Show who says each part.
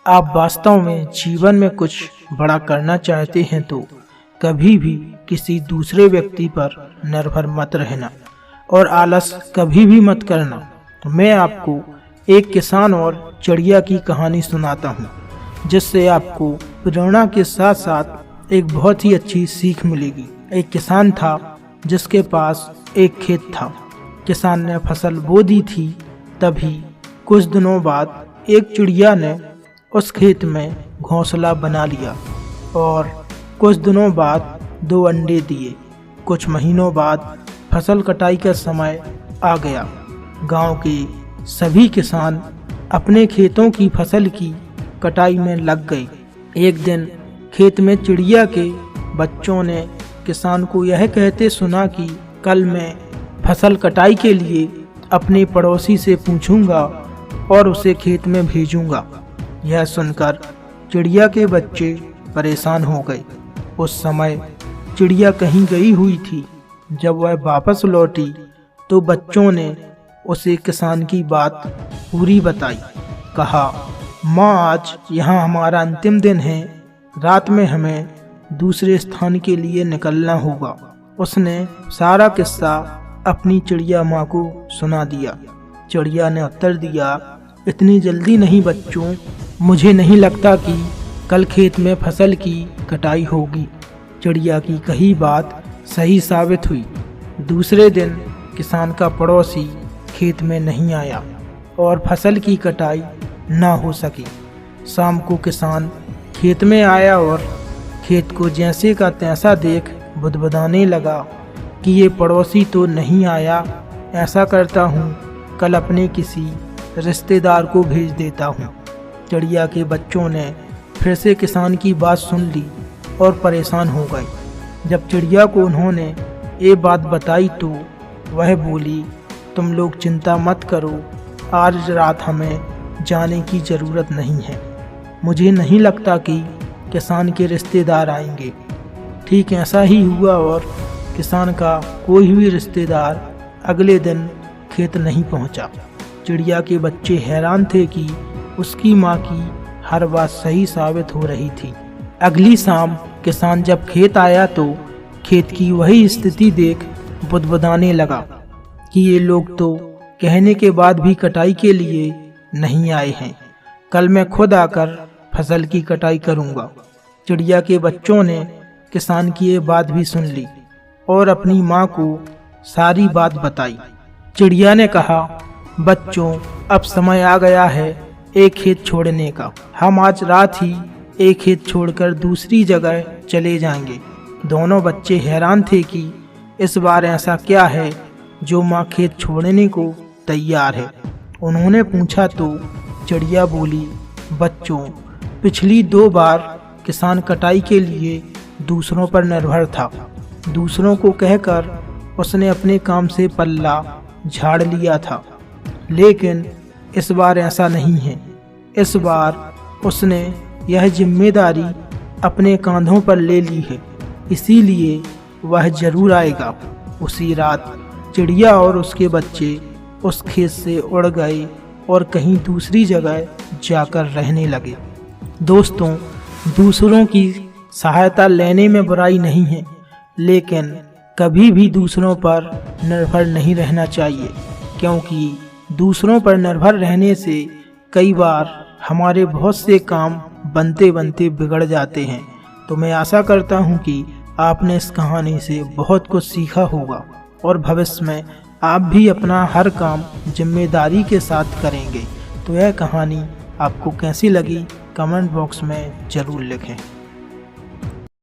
Speaker 1: आप वास्तव में जीवन में कुछ बड़ा करना चाहते हैं तो कभी भी किसी दूसरे व्यक्ति पर निर्भर मत रहना और आलस कभी भी मत करना। मैं आपको एक किसान और चिड़िया की कहानी सुनाता हूँ, जिससे आपको प्रेरणा के साथ साथ एक बहुत ही अच्छी सीख मिलेगी। एक किसान था जिसके पास एक खेत था। किसान ने फसल बो दी थी। तभी कुछ दिनों बाद एक चिड़िया ने उस खेत में घोंसला बना लिया और कुछ दिनों बाद 2 अंडे दिए। कुछ महीनों बाद फसल कटाई का समय आ गया। गांव के सभी किसान अपने खेतों की फसल की कटाई में लग गए। एक दिन खेत में चिड़िया के बच्चों ने किसान को यह कहते सुना कि कल मैं फसल कटाई के लिए अपने पड़ोसी से पूछूंगा और उसे खेत में भेजूंगा। यह सुनकर चिड़िया के बच्चे परेशान हो गए। उस समय चिड़िया कहीं गई हुई थी। जब वह वापस लौटी तो बच्चों ने उसे किसान की बात पूरी बताई। कहा, माँ, आज यहाँ हमारा अंतिम दिन है। रात में हमें दूसरे स्थान के लिए निकलना होगा। उसने सारा किस्सा अपनी चिड़िया माँ को सुना दिया। चिड़िया ने उत्तर दिया, इतनी जल्दी नहीं बच्चों, मुझे नहीं लगता कि कल खेत में फसल की कटाई होगी। चिड़िया की कही बात सही साबित हुई। दूसरे दिन किसान का पड़ोसी खेत में नहीं आया और फसल की कटाई ना हो सकी। शाम को किसान खेत में आया और खेत को जैसे का तैसा देख बुदबुदाने लगा कि ये पड़ोसी तो नहीं आया। ऐसा करता हूँ, कल अपने किसी रिश्तेदार को भेज देता हूँ। चिड़िया के बच्चों ने फिर से किसान की बात सुन ली और परेशान हो गए। जब चिड़िया को उन्होंने ये बात बताई तो वह बोली, तुम लोग चिंता मत करो, आज रात हमें जाने की ज़रूरत नहीं है। मुझे नहीं लगता कि किसान के रिश्तेदार आएंगे। ठीक ऐसा ही हुआ और किसान का कोई भी रिश्तेदार अगले दिन खेत नहीं पहुंचा। चिड़िया के बच्चे हैरान थे कि उसकी माँ की हर बात सही साबित हो रही थी। अगली शाम किसान जब खेत आया तो खेत की वही स्थिति देख बुदबुदाने लगा कि ये लोग तो कहने के बाद भी कटाई के लिए नहीं आए हैं। कल मैं खुद आकर फसल की कटाई करूँगा। चिड़िया के बच्चों ने किसान की ये बात भी सुन ली और अपनी माँ को सारी बात बताई। चिड़िया ने कहा, बच्चों, अब समय आ गया है एक खेत छोड़ने का। हम आज रात ही एक खेत छोड़कर दूसरी जगह चले जाएंगे। दोनों बच्चे हैरान थे कि इस बार ऐसा क्या है जो माँ खेत छोड़ने को तैयार है। उन्होंने पूछा तो चिड़िया बोली, बच्चों, पिछली 2 बार किसान कटाई के लिए दूसरों पर निर्भर था। दूसरों को कहकर उसने अपने काम से पल्ला झाड़ लिया था, लेकिन इस बार ऐसा नहीं है। इस बार उसने यह जिम्मेदारी अपने कांधों पर ले ली है, इसीलिए वह जरूर आएगा। उसी रात चिड़िया और उसके बच्चे उस खेत से उड़ गए और कहीं दूसरी जगह जाकर रहने लगे। दोस्तों, दूसरों की सहायता लेने में बुराई नहीं है, लेकिन कभी भी दूसरों पर निर्भर नहीं रहना चाहिए, क्योंकि दूसरों पर निर्भर रहने से कई बार हमारे बहुत से काम बनते बनते बिगड़ जाते हैं। तो मैं आशा करता हूँ कि आपने इस कहानी से बहुत कुछ सीखा होगा और भविष्य में आप भी अपना हर काम जिम्मेदारी के साथ करेंगे। तो यह कहानी आपको कैसी लगी कमेंट बॉक्स में ज़रूर लिखें।